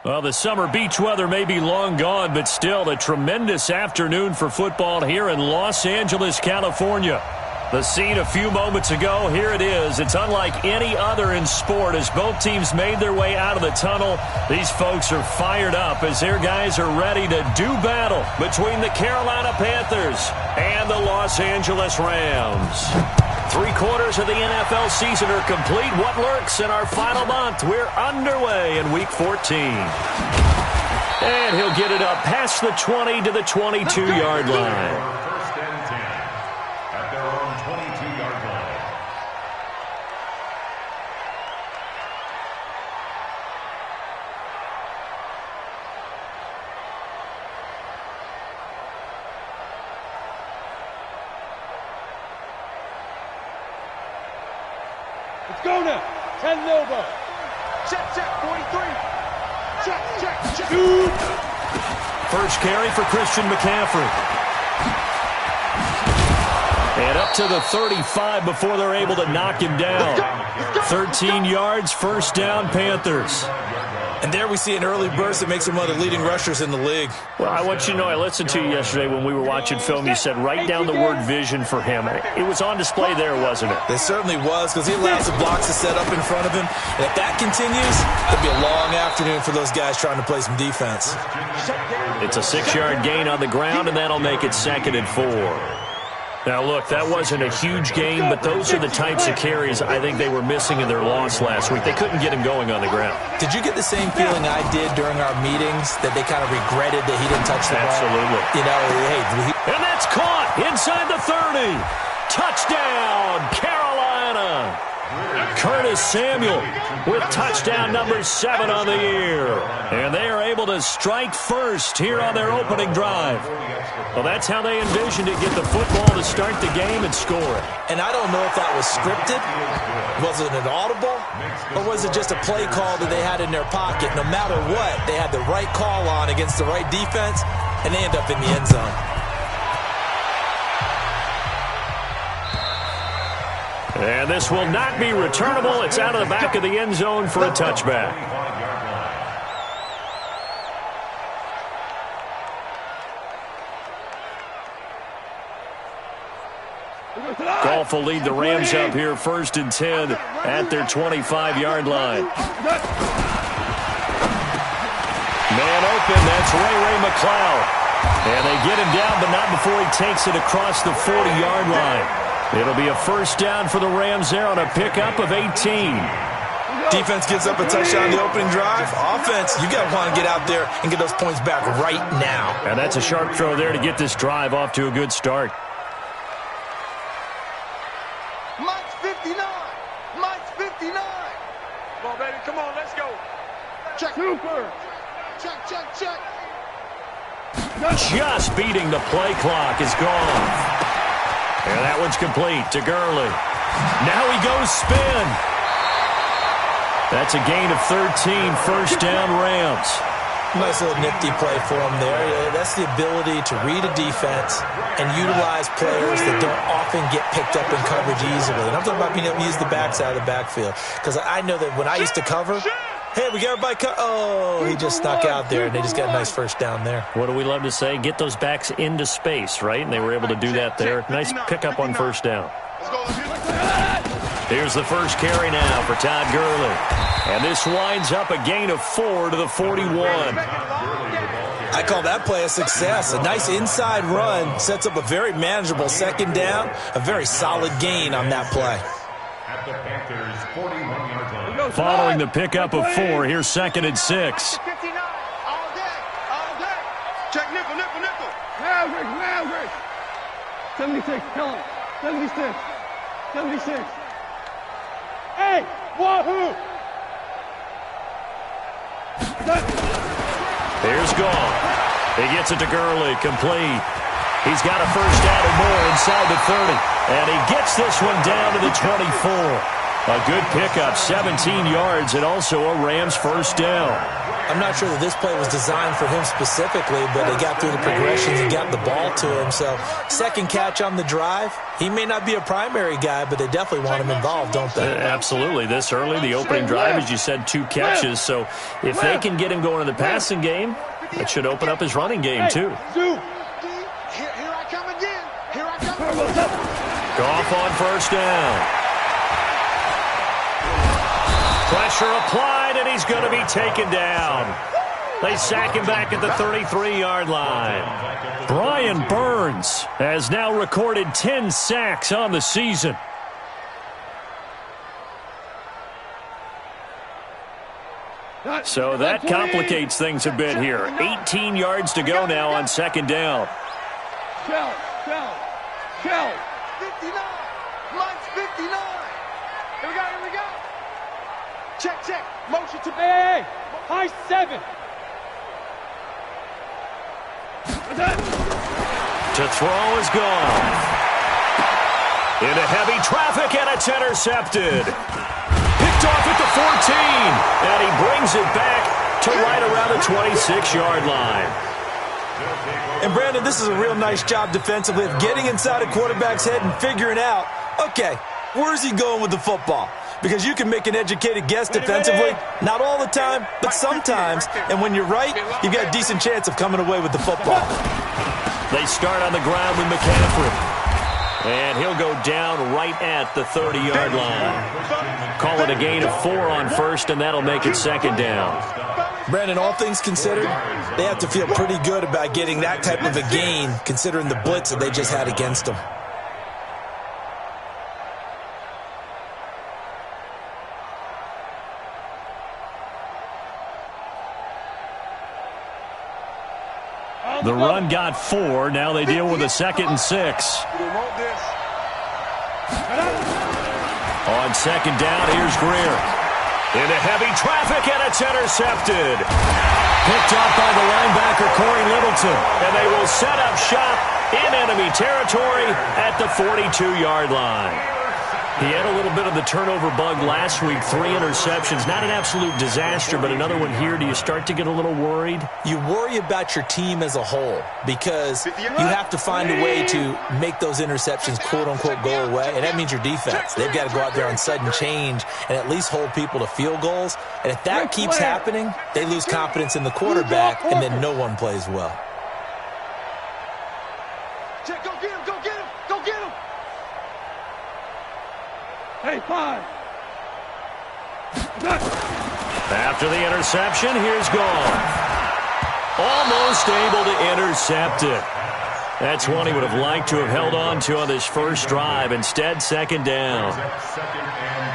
Well, the summer beach weather may be long gone, but still a tremendous afternoon for football here in Los Angeles, California. The scene a few moments ago, here it is. It's unlike any other in sport as both teams made their way out of the tunnel. These folks are fired up as their guys are ready to do battle between the Carolina Panthers and the Los Angeles Rams. 3/4 of the NFL season are complete. What lurks in our final month? We're underway in Week 14. And he'll get it up past the 20 to the 22-yard line. First and 10 at their own 22-yard line. Let's go now. 10 Nova. Check, 43. Check. Dude. First carry for Christian McCaffrey. And up to the 35 before they're able to knock him down. 13 yards, first down, Panthers. And there we see an early burst that makes him one of the leading rushers in the league. Well, I want you to know, I listened to you yesterday when we were watching film. You said write down the word vision for him. It was on display there, wasn't it? It certainly was, because he allows the blocks to set up in front of him. And if that continues, it'll be a long afternoon for those guys trying to play some defense. It's a 6-yard gain on the ground, and that'll make it 2nd and 4. Now, look, that wasn't a huge gain, but those are the types of carries I think they were missing in their loss last week. They couldn't get him going on the ground. Did you get the same feeling I did during our meetings, that they kind of regretted that he didn't touch the ball? Absolutely. You know, hey. And that's caught inside the 30. Touchdown, Carolina. Curtis Samuel with touchdown number 7 on the year. And they are able to strike first here on their opening drive. Well, that's how they envisioned it, get the football to start the game and score it. And I don't know if that was scripted. Was it an audible? Or was it just a play call that they had in their pocket? No matter what, they had the right call on against the right defense, and they end up in the end zone. And this will not be returnable. It's out of the back of the end zone for a touchback. Goff will lead the Rams up here 1st and 10 at their 25-yard line. Man open, that's Ray McCloud. And they get him down, but not before he takes it across the 40-yard line. It'll be a first down for the Rams there on a pickup of 18. Defense gives up a touchdown on the opening drive. Offense, you got to want to get out there and get those points back right now. And that's a sharp throw there to get this drive off to a good start. Mike's 59. Mike's 59. Come on, baby. Come on. Let's go. Check. Super. Check. Just beating the play clock is gone. And that one's complete to Gurley. Now he goes spin. That's a gain of 13, first down Rams. Nice little nifty play for him there. That's the ability to read a defense and utilize players that don't often get picked up in coverage easily. And I'm talking about being able to use the backside of the backfield. Because I know that when I used to cover, hey, we got everybody he just snuck out there, and they just got a nice first down there. What do we love to say? Get those backs into space, right? And they were able to do that there. Nice pickup on first down. Here's the first carry now for Todd Gurley. And this winds up a gain of 4 to the 41. I call that play a success. A nice inside run sets up a very manageable second down, a very solid gain on that play. At the Panthers' 41-yard line. Following the pickup of 4, here's 2nd and 6. 59. All day. Check nickel. Maverick. 76. Tell him. 76. Hey, wahoo! Here's Goff. He gets it to Gurley, complete. He's got a first down and more inside the 30. And he gets this one down to the 24. A good pickup, 17 yards, and also a Rams first down. I'm not sure that this play was designed for him specifically, but they got through the progressions and got the ball to him. So second catch on the drive. He may not be a primary guy, but they definitely want him involved, don't they? Absolutely. This early, the opening drive, as you said, 2 catches. So if they can get him going in the passing game, that should open up his running game, too. Here I come again. Here I come. Goff on first down. Pressure applied, and he's going to be taken down. They sack him back at the 33-yard line. Brian Burns has now recorded 10 sacks on the season. So that complicates things a bit here. 18 yards to go now on second down. Shell. 59. Mike's 59. Here we go. Check. Motion to... Hey. High 7. To throw is gone. Into heavy traffic, and it's intercepted. Picked off at the 14, and he brings it back to right around the 26-yard line. And, Brandon, this is a real nice job defensively of getting inside a quarterback's head and figuring out, okay, where's he going with the football? Because you can make an educated guess defensively, not all the time, but sometimes. And when you're right, you've got a decent chance of coming away with the football. They start on the ground with McCaffrey. And he'll go down right at the 30-yard line. Call it a gain of 4 on first, and that'll make it second down. Brandon, all things considered, they have to feel pretty good about getting that type of a gain, considering the blitz that they just had against them. The run got 4. Now they deal with a 2nd and 6. On second down, here's Greer. Into heavy traffic, and it's intercepted. Picked up by the linebacker, Corey Littleton. And they will set up shop in enemy territory at the 42-yard line. He had a little bit of the turnover bug last week, 3 interceptions. Not an absolute disaster, but another one here. Do you start to get a little worried? You worry about your team as a whole because you have to find a way to make those interceptions, quote-unquote, go away, and that means your defense. They've got to go out there on sudden change and at least hold people to field goals. And if that keeps happening, they lose confidence in the quarterback, and then no one plays well. Go get him. Hey, 5. After the interception, here's Goff. Almost able to intercept it. That's one he would have liked to have held on to on this first drive. Instead, second down.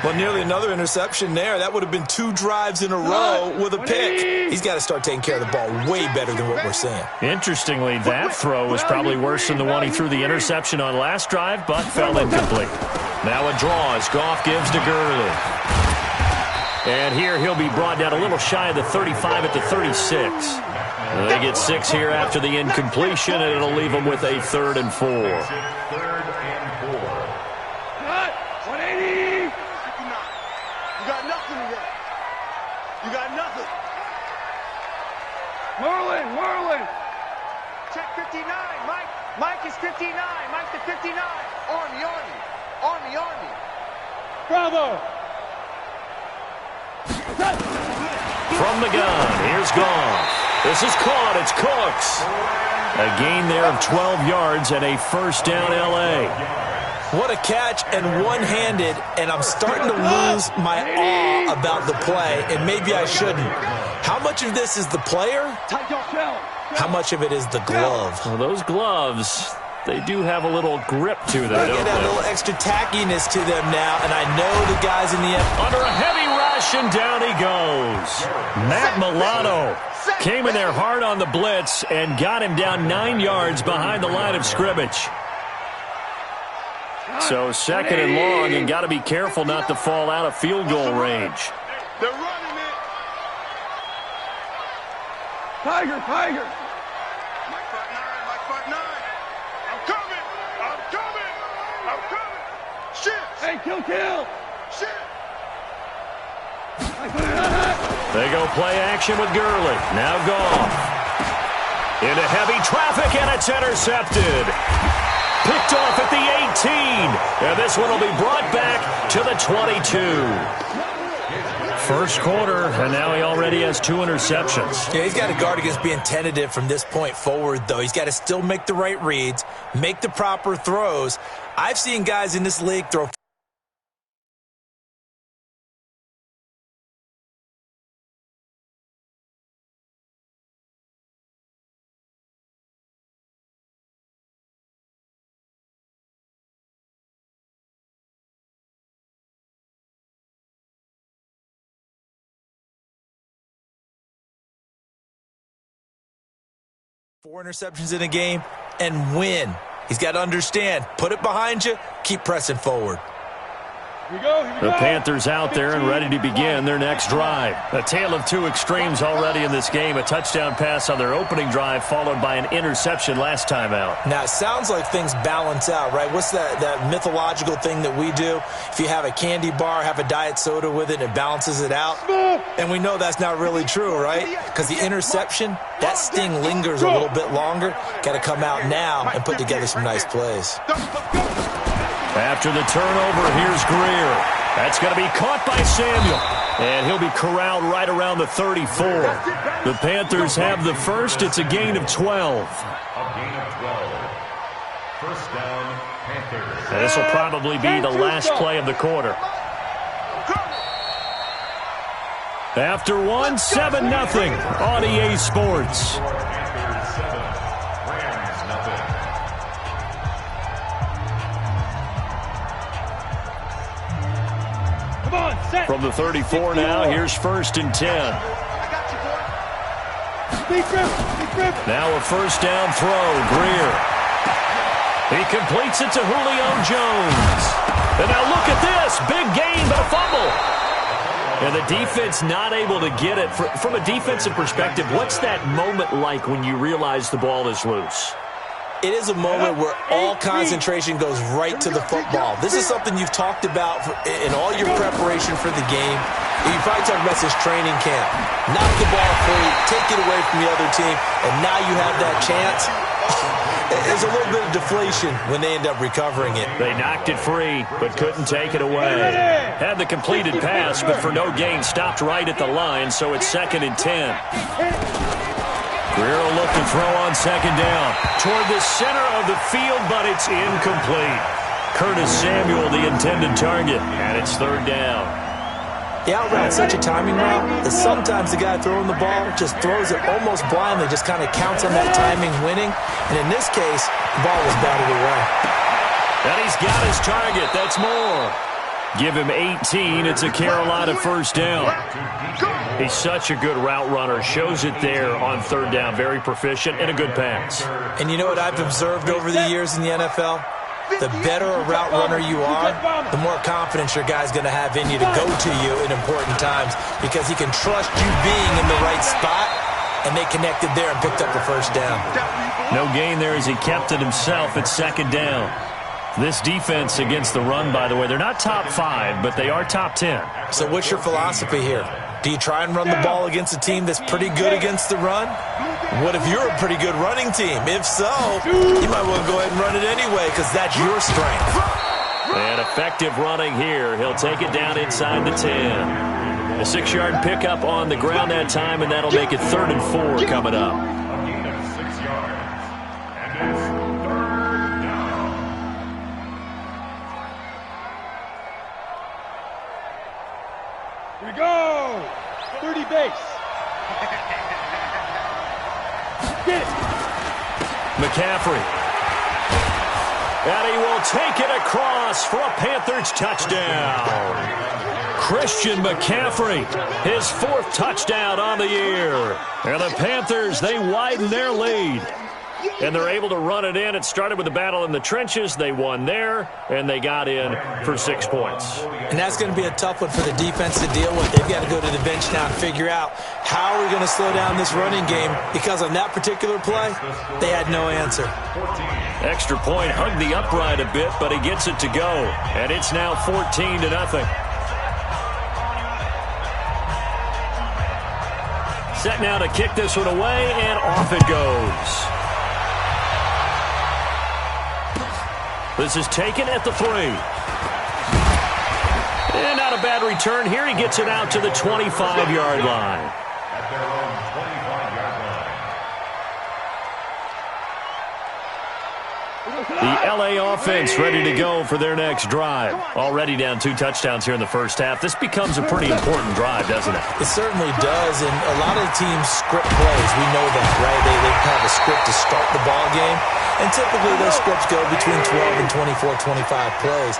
Well, nearly another interception there. That would have been 2 drives in a row with a pick. He's got to start taking care of the ball way better than what we're seeing. Interestingly, that throw was probably worse than the one he threw the interception on last drive, but fell incomplete. Now a draw as Goff gives to Gurley. And here he'll be brought down a little shy of the 35 at the 36. They get 6 here after the incompletion, and it'll leave them with a 3rd and 4. 180. You got nothing today. You got nothing. Merlin. Check 59. Mike is 59. Mike's the 59. Army. Bravo. From the gun, here's Goff. This is caught. It's Cooks. A gain there of 12 yards and a first down, L.A. What a catch, and one-handed, and I'm starting to lose my awe about the play, and maybe I shouldn't. How much of this is the player? How much of it is the glove? Well, those gloves, they do have a little grip to them, don't they? A little extra tackiness to them now, and I know the guys in the end. Under a heavy rush, and down he goes. Matt Milano came in there hard on the blitz and got him down 9 yards behind the line of scrimmage. So second and long, and got to be careful not to fall out of field goal range. They're running it. Tiger. Mike 5'9". I'm coming. Shit. Hey, kill. Shit. They go play action with Gurley. Now Goff. Into heavy traffic, and it's intercepted. Picked off at the 18. And this one will be brought back to the 22. First quarter, and now he already has 2 interceptions. Yeah, he's got to guard against being tentative from this point forward, though. He's got to still make the right reads, make the proper throws. I've seen guys in this league throw 4 interceptions in a game and win. He's got to understand, put it behind you, keep pressing forward. The Panthers out there and ready to begin their next drive. A tale of 2 extremes already in this game. A touchdown pass on their opening drive followed by an interception last time out. Now, it sounds like things balance out, right? What's that mythological thing that we do? If you have a candy bar, have a diet soda with it, and it balances it out. And we know that's not really true, right? Because the interception, that sting lingers a little bit longer. Got to come out now and put together some nice plays. After the turnover, here's Greer. That's going to be caught by Samuel. And he'll be corralled right around the 34. The Panthers have the first. It's a gain of 12. A gain of 12. First down, Panthers. And this will probably be the last play of the quarter. After one, 7-0 on EA Sports. Panthers 7, Rams nothing. From the 34 now, here's 1st and 10. Now a first down throw, Greer. He completes it to Julio Jones. And now look at this, big gain, but a fumble. And the defense not able to get it. From a defensive perspective, what's that moment like when you realize the ball is loose? It is a moment where all concentration goes right to the football. This is something you've talked about in all your preparation for the game. You probably talked about this training camp. Knock the ball free, take it away from the other team, and now you have that chance. There's a little bit of deflation when they end up recovering it. They knocked it free, but couldn't take it away. Had the completed pass, but for no gain, stopped right at the line, so it's 2nd and 10. Greer will look to throw on 2nd down. Toward the center of the field, but it's incomplete. Curtis Samuel, the intended target, and it's 3rd down. The out route's such a timing route that sometimes the guy throwing the ball just throws it almost blindly, just kind of counts on that timing winning. And in this case, the ball was batted away. And he's got his target. That's more. Give him 18. It's a Carolina first down. He's such a good route runner. Shows it there on 3rd down. Very proficient and a good pass. And you know what I've observed over the years in the NFL? The better a route runner you are, the more confidence your guy's going to have in you to go to you in important times because he can trust you being in the right spot, and they connected there and picked up the first down. No gain there as he kept it himself at 2nd down. This defense against the run, by the way, they're not top 5, but they are top 10. So what's your philosophy here? Do you try and run the ball against a team that's pretty good against the run? What if you're a pretty good running team? If so, you might well go ahead and run it anyway because that's your strength. And effective running here. He'll take it down inside the 10. A 6-yard pickup on the ground that time, and that'll make it 3rd and 4 coming up. A gain of 6 yards. And it's 3rd down. Here we go. 30 base. Get it. McCaffrey. And he will take it across for a Panthers touchdown. Christian McCaffrey, his 4th touchdown on the year. And the Panthers, they widen their lead. And they're able to run it in. It started with a battle in the trenches. They won there, and they got in for 6 points. And that's going to be a tough one for the defense to deal with. They've got to go to the bench now and figure out how are we going to slow down this running game, because on that particular play, they had no answer. Extra point, hugged the upright a bit, but he gets it to go. And it's now 14-0. Set now to kick this one away, and off it goes. This is taken at the 3. And not a bad return here. He gets it out to the 25-yard line. At their own 25-yard line. The L.A. offense ready to go for their next drive. Already down 2 touchdowns here in the first half. This becomes a pretty important drive, doesn't it? It certainly does, and a lot of teams script plays. We know that, right? They have a script to start the ball game, and typically those scripts go between 12 and 24, 25 plays.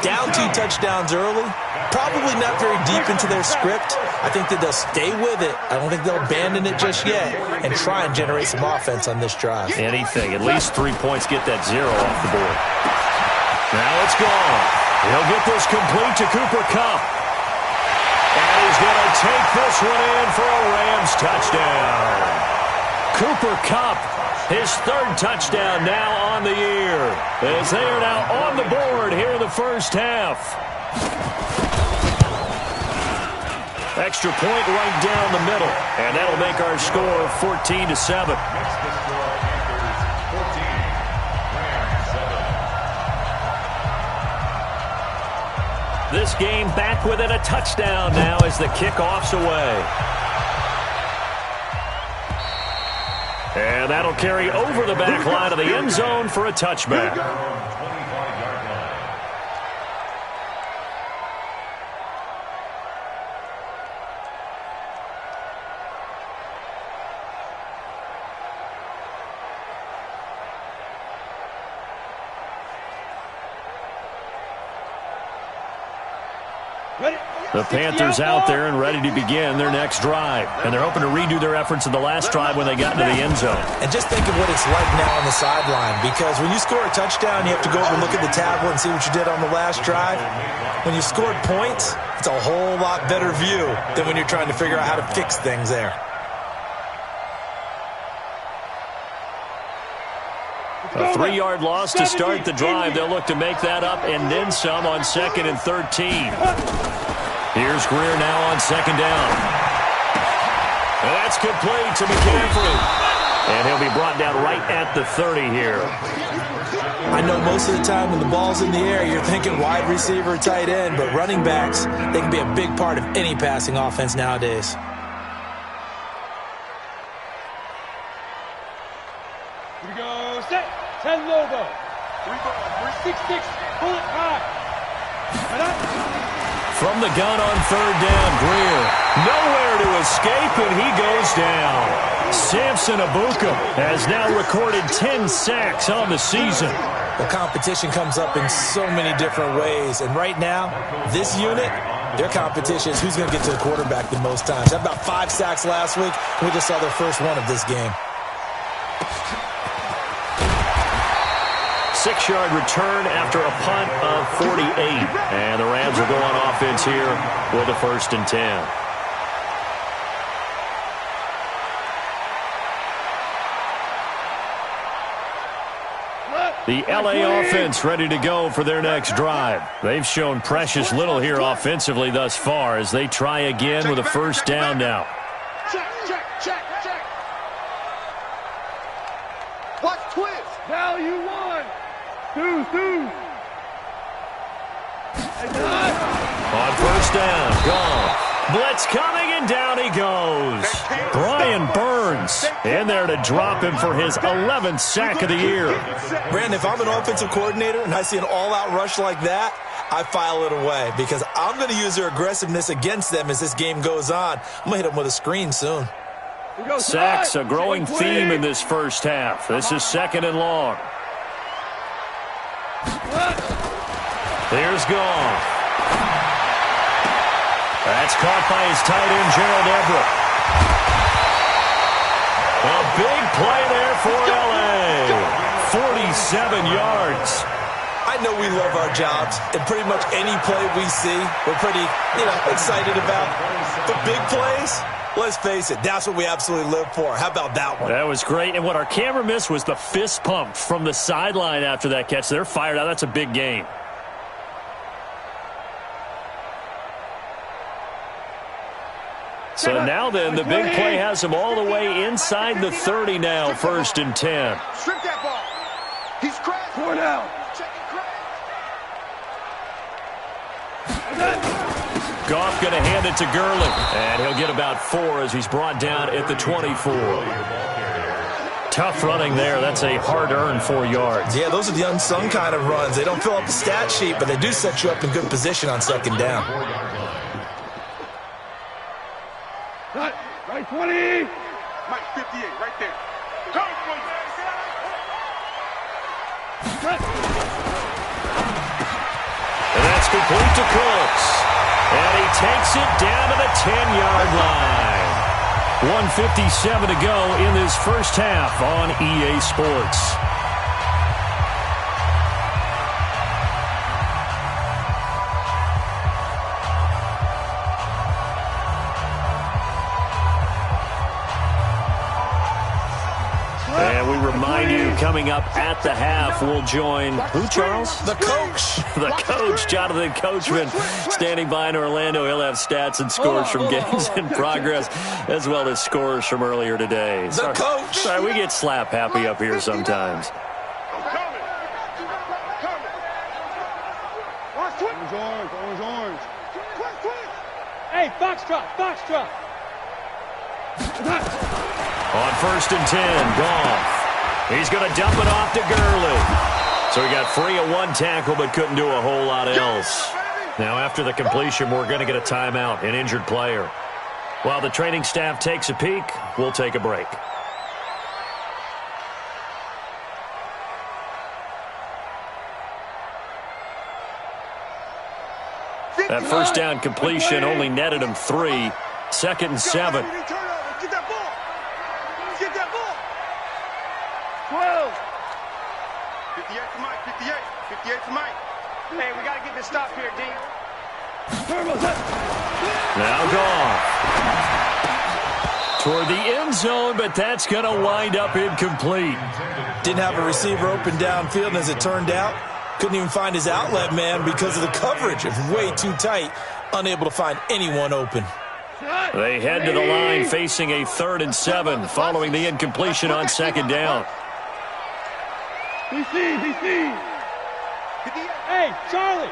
Down 2 touchdowns early, probably not very deep into their script. I think that they'll stay with it. I don't think they'll abandon it just yet and try and generate some offense on this drive. Anything. At least 3 points get that 0 off the board. Now it's gone. He'll get this complete to Cooper Kupp. And he's going to take this one in for a Rams touchdown. Cooper Kupp, his 3rd touchdown now on the year, as they are now on the board here in the first half. Extra point right down the middle, and that'll make our score 14-7. Makes the score Panthers 14, Rams 7. This game back within a touchdown now as the kickoff's away. And that'll carry over the back line of the end zone for a touchback. Their own 25-yard line. The Panthers out there and ready to begin their next drive. And they're hoping to redo their efforts in the last drive when they got into the end zone. And just think of what it's like now on the sideline, because when you score a touchdown, you have to go over and look at the tablet and see what you did on the last drive. When you scored points, it's a whole lot better view than when you're trying to figure out how to fix things there. A 3-yard loss to start the drive. They'll look to make that up and then some on 2nd and 13. Here's Greer now on 2nd down. And that's complete to McCaffrey. And he'll be brought down right at the 30 here. I know most of the time when the ball's in the air, you're thinking wide receiver, tight end, but running backs, they can be a big part of any passing offense nowadays. Here we go, set, 10 logo. 6-6, pull it back. From the gun on 3rd down, Greer. Nowhere to escape, and he goes down. Samson Abuka has now recorded 10 sacks on the season. The competition comes up in so many different ways, and right now, this unit, their competition is who's going to get to the quarterback the most times. They had about 5 sacks last week, and we just saw their first one of this game. 6-yard return after a punt of 48. And the Rams will go on offense here with a 1st and 10. The L.A. offense ready to go for their next drive. They've shown precious little here offensively thus far as they try again with a 1st down now. Check. Watch twist. Value 1, 2. On 1st down, gone. Blitz coming, and down he goes. Brian Burns in there to drop him for his 11th sack of the year. Brandon, if I'm an offensive coordinator and I see an all-out rush like that, I file it away because I'm going to use their aggressiveness against them as this game goes on. I'm going to hit them with a screen soon. Sacks, a growing theme in this first half. This is 2nd and long. Here's Gone. That's caught by his tight end, Gerald Everett. A big play there for L.A. 47 yards. I know we love our jobs, and pretty much any play we see, we're pretty, excited about. The big plays, let's face it, that's what we absolutely live for. How about that one? That was great, and what our camera missed was the fist pump from the sideline after that catch. They're fired out. That's a big game. So now then, the big play has him all the way inside the 30 now, 1st and 10. Strip that ball. He's crashed. 4 down. Goff going to hand it to Gurley, and he'll get about 4 as he's brought down at the 24. Tough running there. That's a hard-earned 4 yards. Yeah, those are the unsung kind of runs. They don't fill up the stat sheet, but they do set you up in good position on 2nd down. Right 20. Mike, 58, right there. Go, And that's complete to Cooks. And he takes it down to the 10-yard line. 1:57 to go in this first half on EA Sports. And we remind you, coming up at the half, we'll join who, Charles? The coach. The coach, Jonathan Coachman, standing by in Orlando. He'll have stats and scores from games in progress, as well as scores from earlier today. The coach. Sorry, we get slap happy up here sometimes. Orange. Hey, Foxtrot. On 1st and 10, Goff. He's going to dump it off to Gurley. So he got free of 1 tackle but couldn't do a whole lot else. Now after the completion, we're going to get a timeout, an injured player. While the training staff takes a peek, we'll take a break. That first down completion only netted him 3. 2nd and 7. Get that ball. Get that ball. 12. 58 to Mike, 58. 58 to Mike. Hey, we got to get this stop here, D. Now Goff. Toward the end zone, but that's going to wind up incomplete. Didn't have a receiver open downfield, and as it turned out, couldn't even find his outlet man because of the coverage. It was way too tight, unable to find anyone open. They head to the line facing a 3rd and 7 following the incompletion on 2nd down. DC. Hey, Charlie.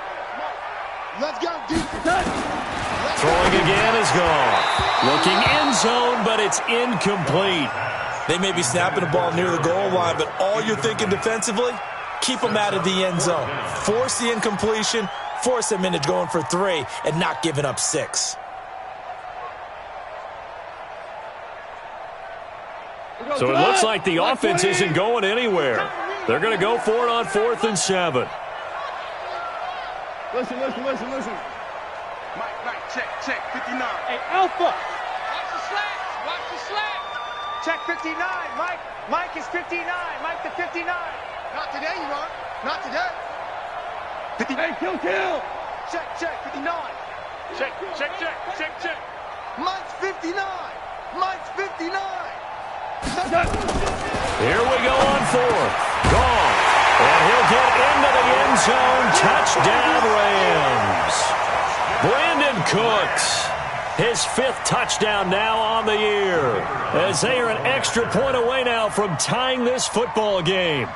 Let's go, D. Throwing again is Goff. Looking end zone, but it's incomplete. They may be snapping the ball near the goal line, but all you're thinking defensively, keep them out of the end zone. Force the incompletion, force them into going for 3, and not giving up 6. So it looks like the offense isn't going anywhere. They're going to go for it on 4th and 7. Listen. Mike, check, 59. Hey, Alpha. Watch the slack. Check 59, Mike. Mike is 59. Mike the 59. Not today, you are. Not today. 50. Hey, kill. Check, 59. Check. Mike's 59. Mike's 59. Here we go on 4th. Goff. And he'll get into the end zone. Touchdown, Rams. Brandon Cooks. His 5th touchdown now on the year. As they are an extra point away now from tying this football game.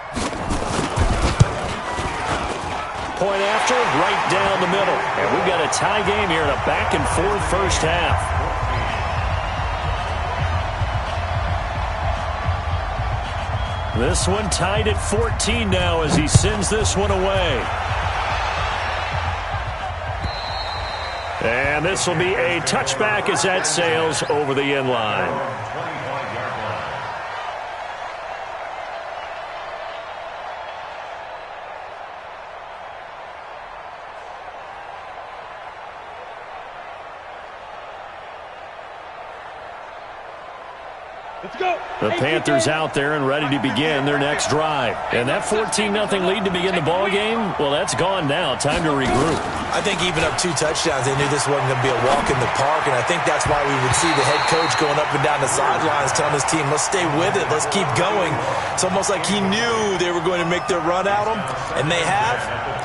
Point after, right down the middle. And we've got a tie game here in a back-and-forth first half. This one tied at 14 now as he sends this one away. And this will be a touchback as that sails over the end line. Let's go. The Panthers out there and ready to begin their next drive. And that 14-0 lead to begin the ball game, well, that's gone now. Time to regroup. I think even up 2 touchdowns, they knew this wasn't going to be a walk in the park, and I think that's why we would see the head coach going up and down the sidelines telling his team, let's stay with it, let's keep going. It's almost like he knew they were going to make their run at him, and they have.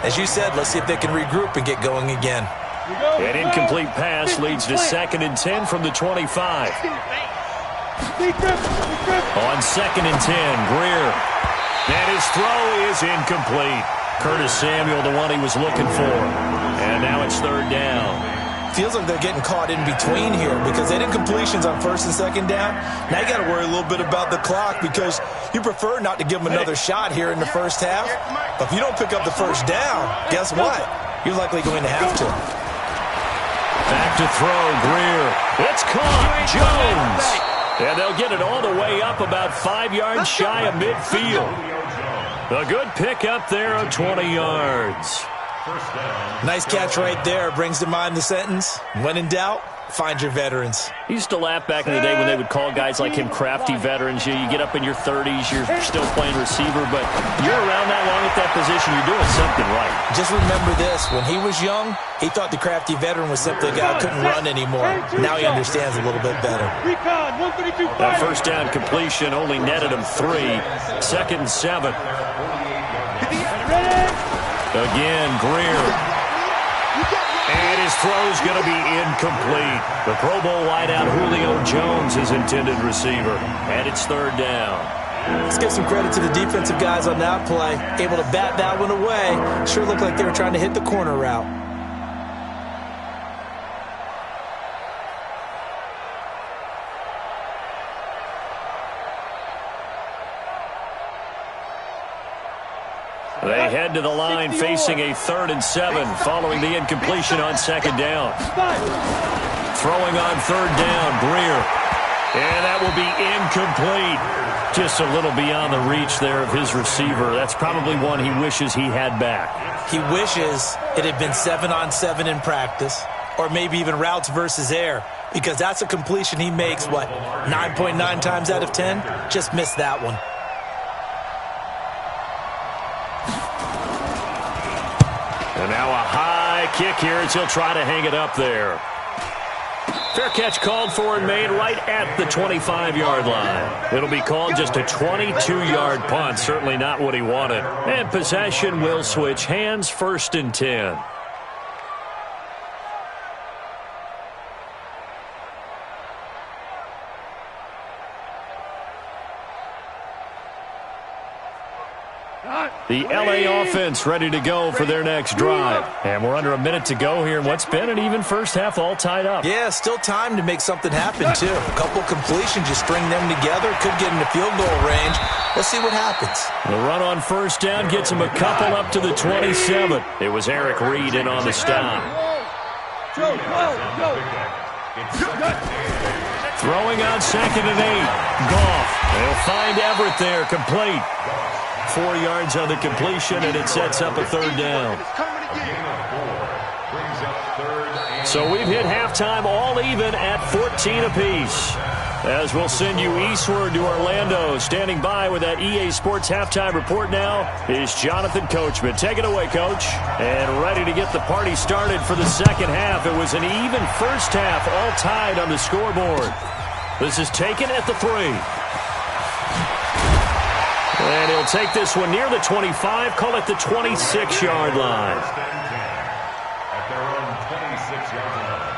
As you said, let's see if they can regroup and get going again. An incomplete pass leads to 2nd and 10 from the 25. On 2nd and 10, Greer. And his throw is incomplete. Curtis Samuel, the one he was looking for. And now it's 3rd down. Feels like they're getting caught in between here because they did completions on 1st and 2nd down. Now you got to worry a little bit about the clock because you prefer not to give them another shot here in the first half. But if you don't pick up the 1st down, guess what? You're likely going to have to. Back to throw, Greer. It's caught, Jones. And they'll get it all the way up about 5 yards shy of midfield. A good pickup there of 20 yards. Nice catch right there. Brings to mind the sentence, when in doubt, find your veterans. I used to laugh back in the day when they would call guys like him crafty veterans. You get up in your 30s, you're still playing receiver, but you're around that long at that position, you're doing something right. Just remember this. When he was young, he thought the crafty veteran was simply a guy who couldn't run anymore. Now he understands a little bit better. That 1st down completion only netted him 3. 2nd and 7. Again, Greer. And his throw's going to be incomplete. The Pro Bowl wideout Julio Jones is intended receiver. And it's 3rd down. Let's give some credit to the defensive guys on that play. Able to bat that one away. Sure looked like they were trying to hit the corner route. They head to the line facing a 3rd and 7 following the incompletion on 2nd down. Throwing on 3rd down, Greer. And that will be incomplete. Just a little beyond the reach there of his receiver. That's probably one he wishes he had back. He wishes it had been 7-on-7 in practice, or maybe even routes versus air, because that's a completion he makes, 9.9 times out of 10? Just missed that one. And now a high kick here as he'll try to hang it up there. Fair catch called for and made right at the 25-yard line. It'll be called just a 22-yard punt. Certainly not what he wanted. And possession will switch hands, 1st and 10. The LA offense ready to go for their next drive. And we're under a minute to go here in what's been an even first half, all tied up. Yeah, still time to make something happen, too. A couple completions, you string them together, could get into field goal range. Let's see what happens. The run on 1st down gets him a couple up to the 27. It was Eric Reed in on the stop. Throwing on 2nd and 8. Goff. They'll find Everett there, complete. 4 yards on the completion, and it sets up a 3rd down. So we've hit halftime all even at 14 apiece. As we'll send you eastward to Orlando. Standing by with that EA Sports halftime report now is Jonathan Coachman. Take it away, Coach. And ready to get the party started for the 2nd half. It was an even first half, all tied on the scoreboard. This is taken at the 3. And he'll take this one near the 25, call it the 26-yard line. At their own 26-yard line.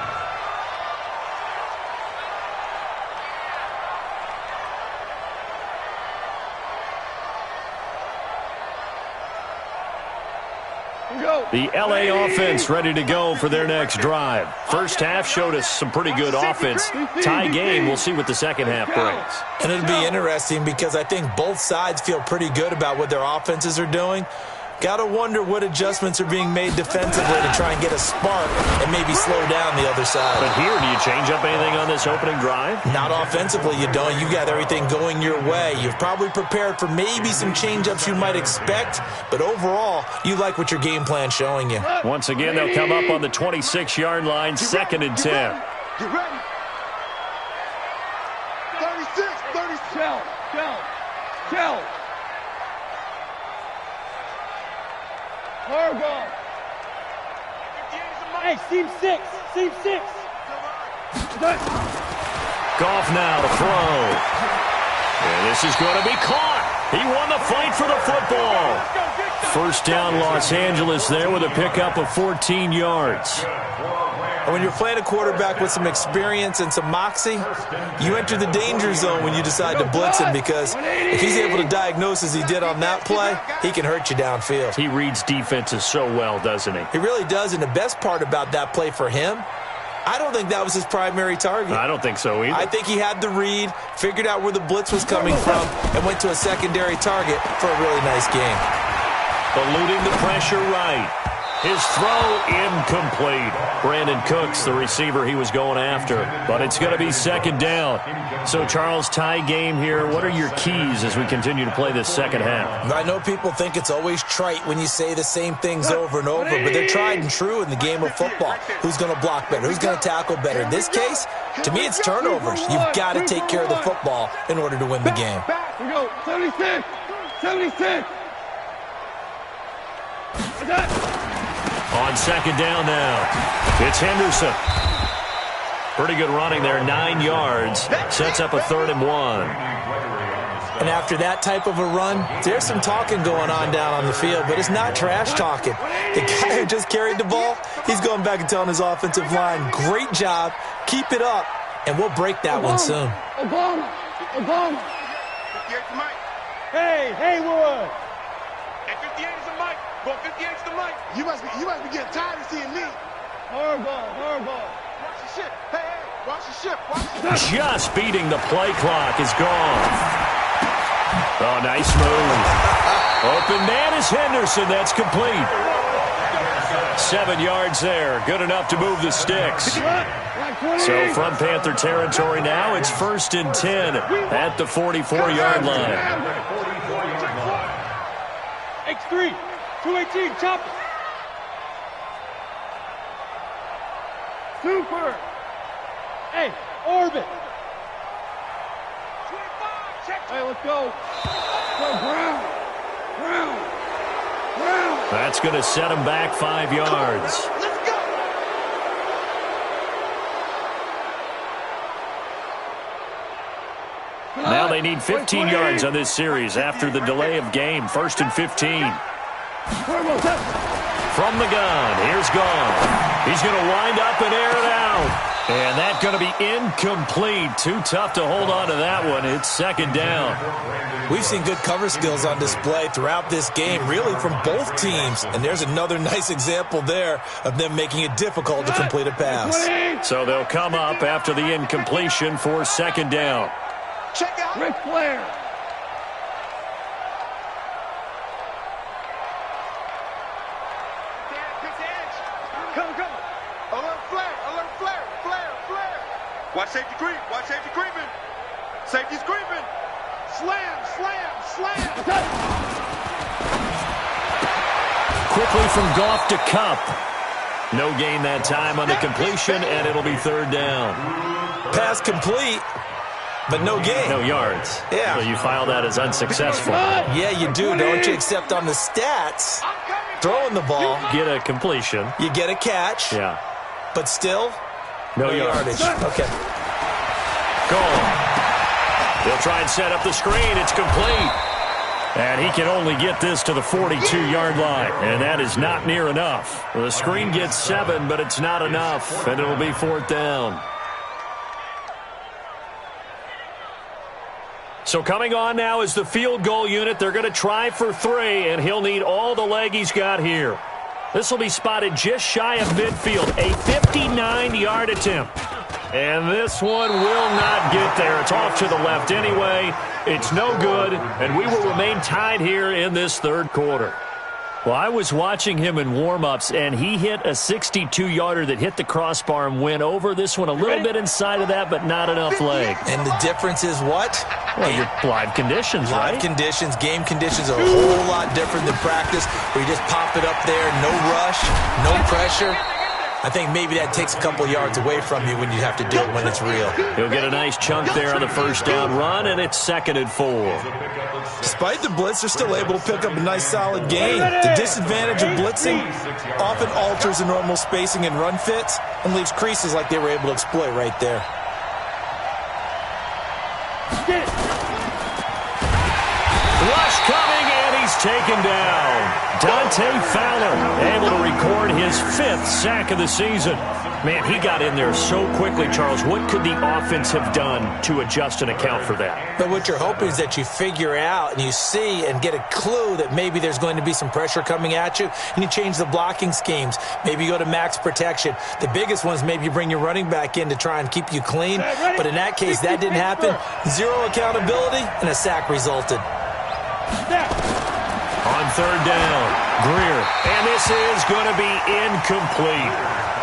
The LA offense ready to go for their next drive. First half showed us some pretty good offense. Tie game, we'll see what the 2nd half brings. And it'll be interesting because I think both sides feel pretty good about what their offenses are doing. Got to wonder what adjustments are being made defensively to try and get a spark and maybe slow down the other side. But here, do you change up anything on this opening drive? Not offensively, you don't. You got everything going your way. You've probably prepared for maybe some change-ups you might expect, but overall, you like what your game plan's showing you. Once again, they'll come up on the 26-yard line, 2nd and 10. Get ready. 36, 37. Go. Hey, seam 6. Goff now to throw. And this is going to be caught. He won the fight for the football. First down, Los Angeles there with a pickup of 14 yards. When you're playing a quarterback with some experience and some moxie, you enter the danger zone when you decide to blitz him, because if he's able to diagnose as he did on that play, he can hurt you downfield. He reads defenses so well, doesn't he? He really does, and the best part about that play for him, I don't think that was his primary target. I don't think so either. I think he had the read, figured out where the blitz was coming from, and went to a secondary target for a really nice game. Eluding the pressure right. His throw incomplete. Brandon Cooks, the receiver he was going after. But it's going to be second down. So, Charles, tie game here. What are your keys as we continue to play this second half? I know people think it's always trite when you say the same things over and over, but they're tried and true in the game of football. Who's going to block better? Who's going to tackle better? In this case, to me, it's turnovers. You've got to take care of the football in order to win the game. We go. 76. 76. On second down now, it's Henderson. Pretty good running there, 9 yards. Sets up a 3rd and 1. And after that type of a run, there's some talking going on down on the field, but it's not trash talking. The guy who just carried the ball, he's going back and telling his offensive line, great job, keep it up, and we'll break that one soon. Obama. Hey, Haywood. And 58 is the mic. Well, 58 is the mic. You must be getting tired of seeing me. Hardball. Watch the ship. Hey, watch the ship. Just beating the play clock is gone. Oh, nice move. Open man is Henderson. That's complete. 7 yards there. Good enough to move the sticks. So from Panther territory now, it's 1st and 10 at the 44-yard line. X3. 218, chop it. Super. Hey, orbit. 25, check. Hey, let's go. Go, ground. That's going to set him back 5 yards. Let's go. Now they need 15 yards on this series after the delay of game. 1st and 15. From the gun, here's Gone. He's going to wind up and air it out. And that's going to be incomplete. Too tough to hold on to that one. It's second down. We've seen good cover skills on display throughout this game, really from both teams. And there's another nice example there of them making it difficult to complete a pass. So they'll come up after the incompletion for second down. Check out. Ric Flair. Watch safety creeping. Safety's creeping. Slam. Quickly from Goff to Kupp. No gain that time on the completion, and it'll be 3rd down. Pass complete, but no gain. No yards. Yeah. So you file that as unsuccessful. Yeah, you do, don't you? Except on the stats, throwing the ball, Get a completion. you get a catch, Yeah. but still, No yardage. Okay. Goal. He'll try and set up the screen. It's complete. And he can only get this to the 42-yard line. And that is not near enough. The screen gets 7, but it's not enough. And it'll be 4th down. So coming on now is the field goal unit. They're going to try for 3, and he'll need all the leg he's got here. This will be spotted just shy of midfield. A 59-yard attempt. And this one will not get there. It's off to the left anyway. It's no good, and we will remain tied here in this 3rd quarter. Well, I was watching him in warm-ups, and he hit a 62-yarder that hit the crossbar and went over. This one a little bit inside of that, but not enough leg. And the difference is what? Well, your live conditions, right? Live conditions, game conditions are a whole lot different than practice, where you just pop it up there, no rush, no pressure. I think maybe that takes a couple yards away from you when you have to do it when it's real. He'll get a nice chunk there on the 1st down run, and it's 2nd and 4. Despite the blitz, they're still able to pick up a nice solid gain. The disadvantage of blitzing often alters the normal spacing and run fits and leaves creases like they were able to exploit right there. Rush coming, and he he's taken down. Dante Fowler able to record his 5th sack of the season. Man, he got in there so quickly, Charles. What could the offense have done to adjust and account for that? But what you're hoping is that you figure out and you see and get a clue that maybe there's going to be some pressure coming at you, and you change the blocking schemes. Maybe you go to max protection. The biggest one is maybe you bring your running back in to try and keep you clean. But in that case, that didn't happen. 0 accountability, and a sack resulted. On 3rd down, Greer. And this is going to be incomplete.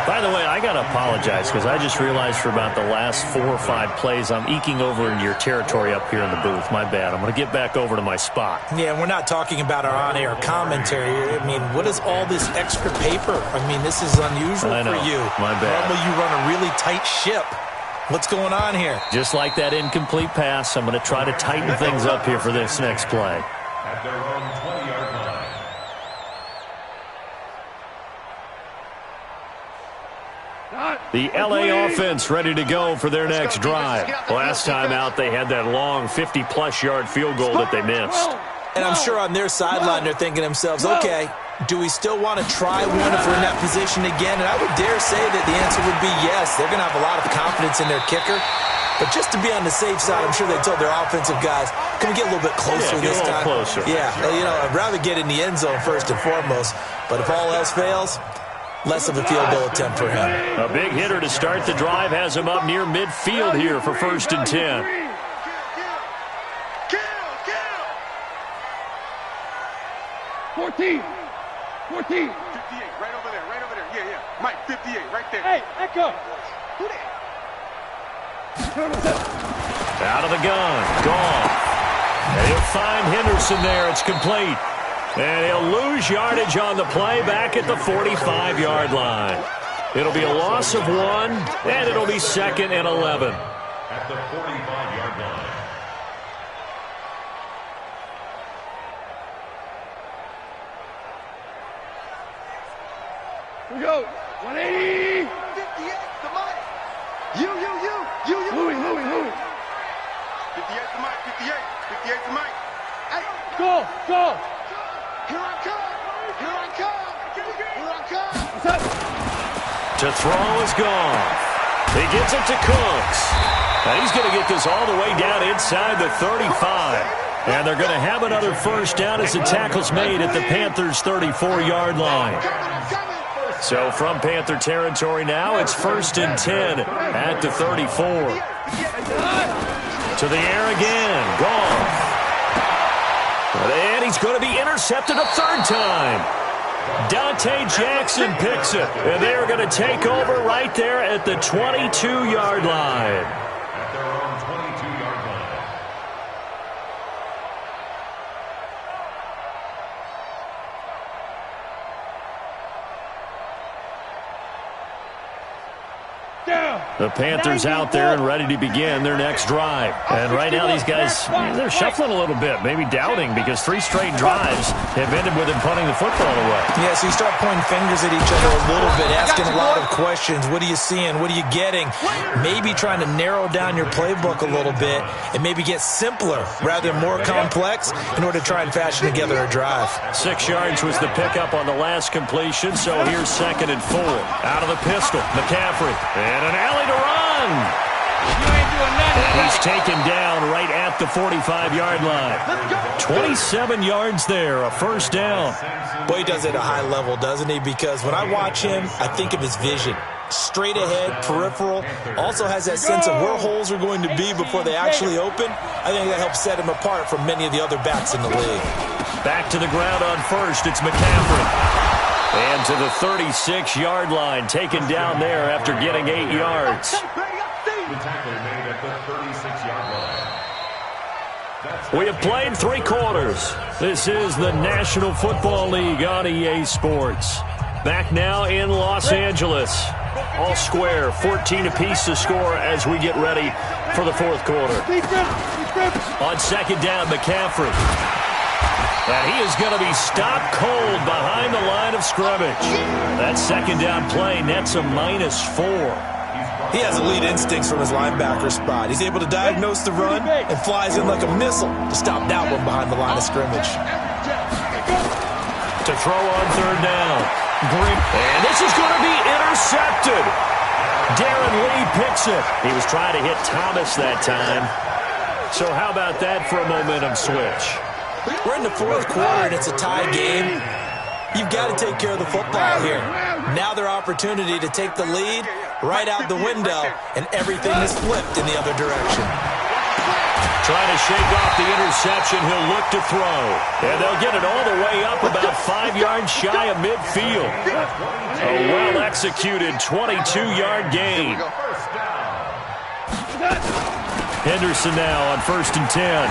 By the way, I got to apologize because I just realized for about the last 4 or 5 plays, I'm eking over into your territory up here in the booth. My bad. I'm going to get back over to my spot. Yeah, we're not talking about our on-air commentary. I mean, what is all this extra paper? I mean, this is unusual for you. My bad. Normally you run a really tight ship. What's going on here? Just like that incomplete pass, I'm going to try to tighten things up here for this next play. At their own 20-yard line. The LA offense ready to go for their next drive. Last time out, they had that long 50-plus yard field goal that they missed. And I'm sure on their sideline they're thinking to themselves, okay, do we still want to try one if we're in that position again? And I would dare say that the answer would be yes. They're going to have a lot of confidence in their kicker. But just to be on the safe side, I'm sure they told their offensive guys, can we get a little bit closer this time? Closer. Yeah, you know, I'd rather get in the end zone first and foremost. But if all else fails, less of a field goal attempt for him. A big hitter to start the drive has him up near midfield here for 1st and 10. 14. 14. 58, right over there, right over there. Yeah, yeah. Mike, 58, right there. Hey, Echo. Who that? Out of the gun. Gone. And he'll find Henderson there. It's complete. And he'll lose yardage on the play back at the 45-yard line. It'll be a loss of 1, and it'll be 2nd and 11. At the 45-yard line. Here we go. 180. 58 to Mike. You. Louis. 58 to Mike, 58. 58 to Mike. Hey, Go. here I come. What's up? To throw is gone. He gets it to Cooks. And he's going to get this all the way down inside the 35. And they're going to have another first down as the tackle's made at the Panthers' 34-yard line. So from Panther territory now, it's 1st and 10 at the 34. To the air again. Gone. And he's going to be intercepted a 3rd time. Dante Jackson picks it. And they're going to take over right there at the 22-yard line. At their own 22-yard line. Down. The Panthers out there and ready to begin their next drive. And right now these guys, they're shuffling a little bit, maybe doubting, because 3 straight drives have ended with him punting the football away. Yeah, so you start pointing fingers at each other a little bit, asking a lot of questions. What are you seeing? What are you getting? Maybe trying to narrow down your playbook a little bit and maybe get simpler rather than more complex in order to try and fashion together a drive. 6 yards was the pickup on the last completion, so here's 2nd and 4. Out of the pistol, McCaffrey. And an alley to run. You ain't doing nothing. And he's taken down right at the 45-yard line. 27 yards there, a first down. Boy, he does it at a high level, doesn't he? Because when I watch him, I think of his vision. Straight ahead, peripheral. Also has that sense of where holes are going to be before they actually open. I think that helps set him apart from many of the other backs in the league. Back to the ground on first, it's McCaffrey. And to the 36-yard line, taken down there after getting 8 yards. The tackle made at the 36-yard line. We have played 3 quarters. This is the National Football League on EA Sports. Back now in Los Angeles. All square, 14 apiece to score as we get ready for the 4th quarter. On 2nd down, McCaffrey. And he is going to be stopped cold behind the line of scrimmage. That 2nd down play nets a -4. He has elite instincts from his linebacker spot. He's able to diagnose the run and flies in like a missile to stop that one behind the line of scrimmage. to throw on third down. And this is going to be intercepted. Darren Lee picks it. He was trying to hit Thomas that time. So how about that for a momentum switch? We're in the fourth quarter, and it's a tie game. You've got to take care of the football here. Now their opportunity to take the lead right out the window, and everything is flipped in the other direction. Trying to shake off the interception. He'll look to throw. And they'll get it all the way up about 5 yards shy of midfield. A well-executed 22-yard gain. Henderson now on 1st and 10.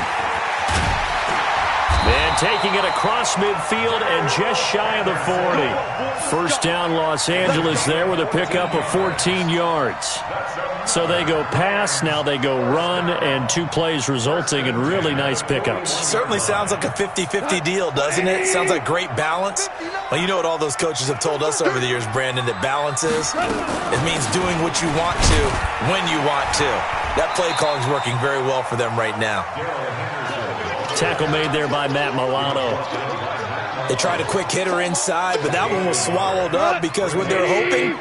And taking it across midfield and just shy of the 40. First down, Los Angeles there with a pickup of 14 yards. So they go pass, now they go run, and 2 plays resulting in really nice pickups. Certainly sounds like a 50-50 deal, doesn't it? Sounds like great balance. Well, you know what all those coaches have told us over the years, Brandon, that balance is? It means doing what you want to when you want to. That play calling is working very well for them right now. Tackle made there by Matt Milano. They tried a quick hitter inside, but that one was swallowed up because what they're hoping,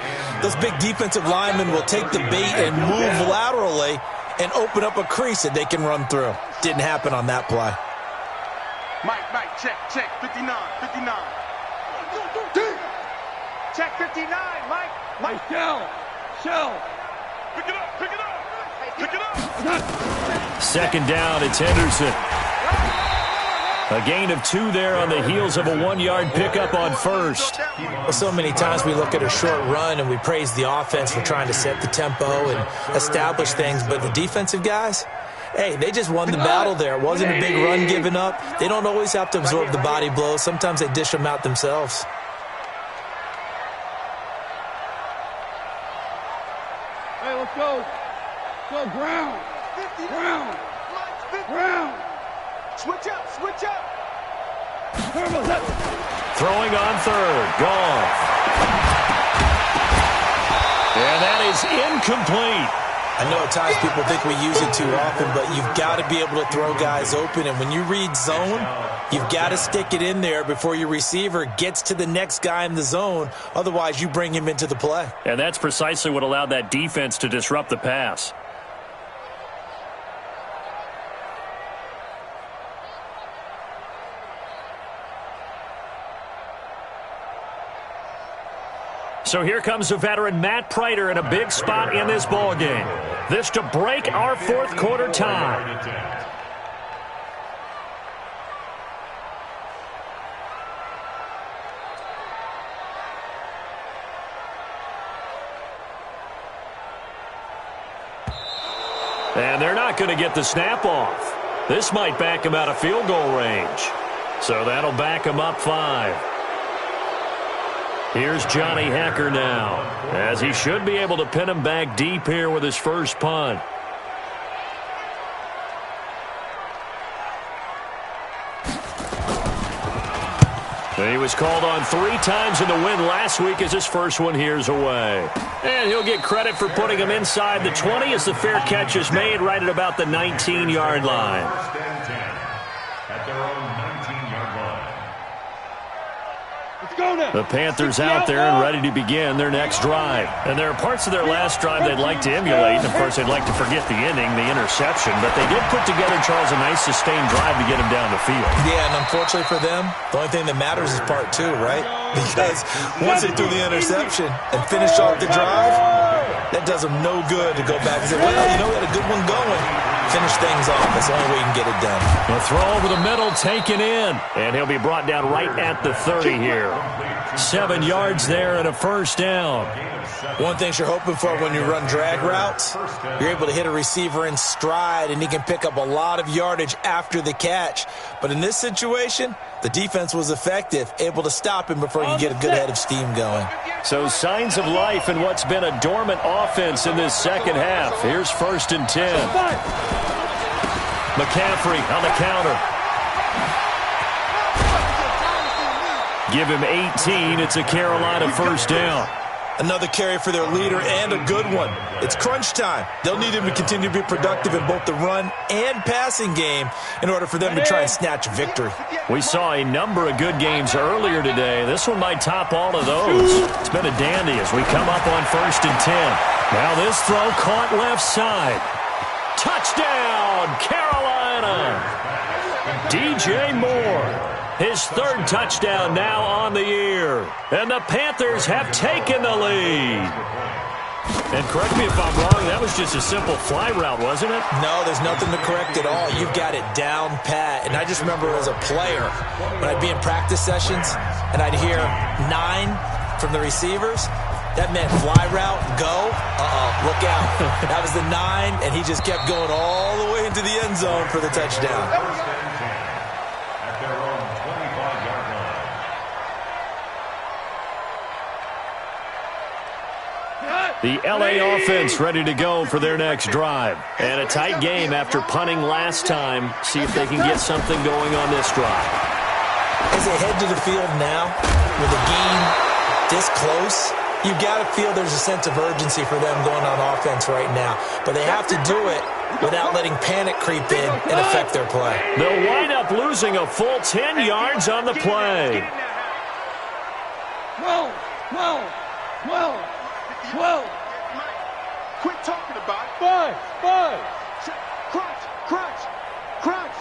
those big defensive linemen will take the bait and move laterally and open up a crease that they can run through. Didn't happen on that play. Mike, check, 59. Check 59, Mike. Shell. Pick it up. Second down, it's Henderson. A gain of 2 there on the heels of a 1-yard pickup on first. Well, so many times we look at a short run and we praise the offense for trying to set the tempo and establish things, but the defensive guys, hey, they just won the battle there. It wasn't a big run given up. They don't always have to absorb the body blows. Sometimes they dish them out themselves. Hey, let's go. Go, ground. Switch up. Throwing on third. Goff. And that is incomplete. I know at times people think we use it too often, but you've got to be able to throw guys open. And when you read zone, you've got to stick it in there before your receiver gets to the next guy in the zone. Otherwise, you bring him into the play. And that's precisely what allowed that defense to disrupt the pass. So here comes the veteran Matt Prater in a big spot in this ball game. This to break our fourth quarter tie. And they're not going to get the snap off. This might back him out of field goal range. So that'll back him up 5. Here's Johnny Hekker now, as he should be able to pin him back deep here with his first punt. He was called on 3 times in the win last week as his first one here's away. And he'll get credit for putting him inside the 20 as the fair catch is made right at about the 19-yard line. At their own 19-yard line. The Panthers out there and ready to begin their next drive. And there are parts of their last drive they'd like to emulate. And, of course, they'd like to forget the inning, the interception. But they did put together, Charles, a nice sustained drive to get him down the field. Yeah, and unfortunately for them, the only thing that matters is part 2, right? Because once they threw the interception and finished off the drive, that does them no good to go back and say, well, you know, we had a good one going. Finish things off. That's the only way you can get it done. A throw over the middle, taken in. And he'll be brought down right at the 30 here. 7 yards there and a first down. One thing you're hoping for when you run drag routes, you're able to hit a receiver in stride, and he can pick up a lot of yardage after the catch. But in this situation, the defense was effective, able to stop him before you get a good head of steam going. So signs of life in what's been a dormant offense in this second half. Here's 1st and 10. McCaffrey on the counter. Give him 18. It's a Carolina first down. Another carry for their leader, and a good one. It's crunch time. They'll need him to continue to be productive in both the run and passing game in order for them to try and snatch a victory. We saw a number of good games earlier today. This one might top all of those. It's been a dandy as we come up on 1st and 10. Now this throw caught left side. Touchdown, Carolina! DJ Moore. His 3rd touchdown now on the year. And the Panthers have taken the lead. And correct me if I'm wrong, that was just a simple fly route, wasn't it? No, there's nothing to correct at all. You've got it down pat. And I just remember as a player, when I'd be in practice sessions and I'd hear 9 from the receivers, that meant fly route, go, look out. That was the 9, and he just kept going all the way into the end zone for the touchdown. The LA offense ready to go for their next drive. And a tight game after punting last time. See if they can get something going on this drive. As they head to the field now, with a game this close, you've got to feel there's a sense of urgency for them going on offense right now. But they have to do it without letting panic creep in and affect their play. They'll wind up losing a full 10 yards on the play. Whoa. Quit talking about it. Five. Crunch.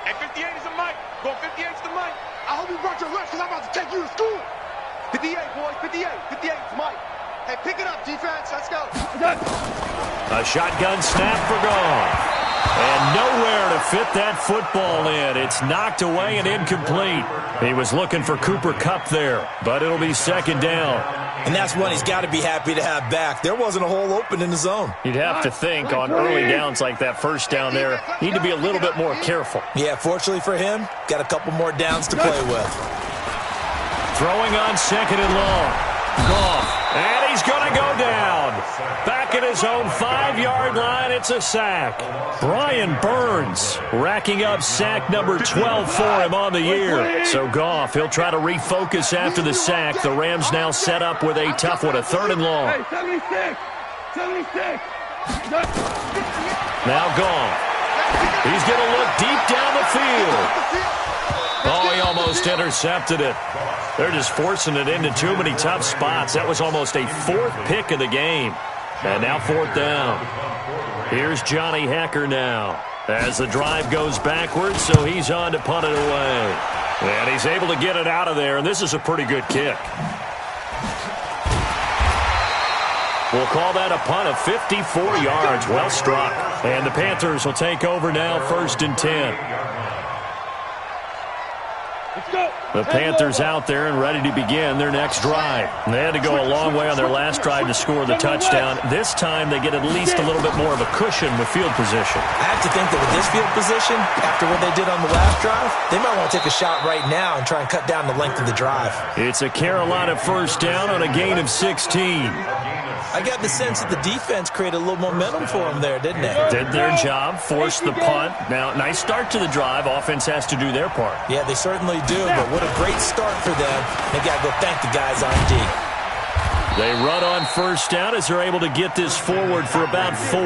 And 58 is the mic. Go 58 is the mic. I hope you brought your lunch because I'm about to take you to school. 58, boys. 58 is Mike. Hey, pick it up, defense. Let's go. A shotgun snap for Goff. And nowhere to fit that football in. It's knocked away and incomplete. He was looking for Cooper Kupp there, but it'll be 2nd down. And that's one he's got to be happy to have back. There wasn't a hole open in the zone. You'd have to think on early downs like that 1st down there, need to be a little bit more careful. Yeah, fortunately for him, got a couple more downs to play with. Throwing on 2nd and long. Goff. And he's going to go down. Back at his own 5-yard line, it's a sack. Brian Burns racking up sack number 12 for him on the year. So Goff, he'll try to refocus after the sack. The Rams now set up with a tough one, a 3rd and long. 76. Now Goff. He's going to look deep down the field. Oh, he almost intercepted it. They're just forcing it into too many tough spots. That was almost a 4th pick of the game. And now 4th down. Here's Johnny Hekker now as the drive goes backwards, so he's on to punt it away. And he's able to get it out of there, and this is a pretty good kick. We'll call that a punt of 54 yards. Well struck. And the Panthers will take over now, 1st and 10. The Panthers out there and ready to begin their next drive. They had to go a long way on their last drive to score the touchdown. This time they get at least a little bit more of a cushion with field position. I have to think that with this field position, after what they did on the last drive, they might want to take a shot right now and try and cut down the length of the drive. It's a Carolina 1st down on a gain of 16. I got the sense that the defense created a little momentum for them there, didn't they? Did their job, forced the punt. Now, nice start to the drive. Offense has to do their part. Yeah, they certainly do, but what a great start for them. They got to go thank the guys on D. They run on 1st down as they're able to get this forward for about 4.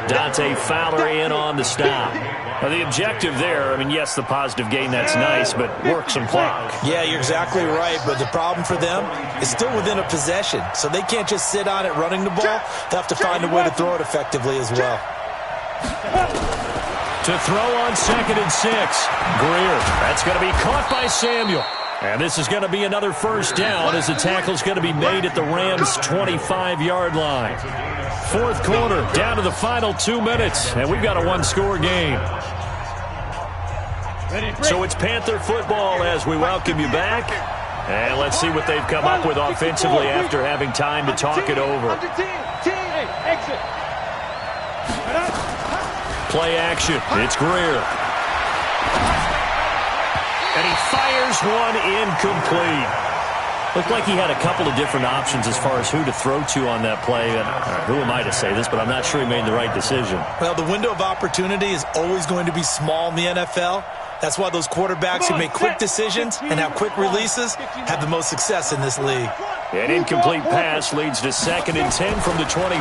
Dante Fowler in on the stop. Now, the objective there, I mean, yes, the positive gain, that's nice, but work some clock. Yeah, you're exactly right, but the problem for them is still within a possession, so they can't just sit on it running the ball. They'll have to find a way to throw it effectively as well. To throw on 2nd and 6. Greer. That's going to be caught by Samuel. And this is going to be another 1st down as the tackle's going to be made at the Rams' 25-yard line. 4th quarter, down to the final 2 minutes, and we've got a 1-score game. So it's Panther football as we welcome you back. And let's see what they've come up with offensively after having time to talk it over. Play action. It's Greer. And he fires one incomplete. Looked like he had a couple of different options as far as who to throw to on that play. And who am I to say this, but I'm not sure he made the right decision. Well, the window of opportunity is always going to be small in the NFL. That's why those quarterbacks who make quick decisions and have quick releases have the most success in this league. An incomplete pass leads to 2nd and 10 from the 25.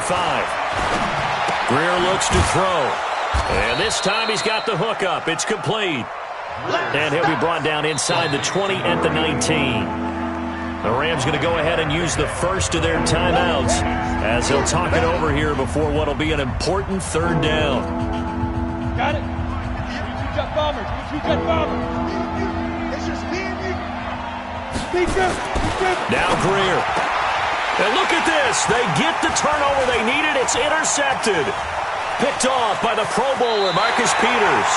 Greer looks to throw. And this time he's got the hook up. It's complete. And he'll be brought down inside the 20 at the 19. The Rams going to go ahead and use the first of their timeouts as they'll talk it over here before what will be an important 3rd down. Got it. You jet bombers. You jet bombers. It's just me and you. Now Greer. And look at this. They get the turnover they needed. It's intercepted. Picked off by the Pro Bowler, Marcus Peters.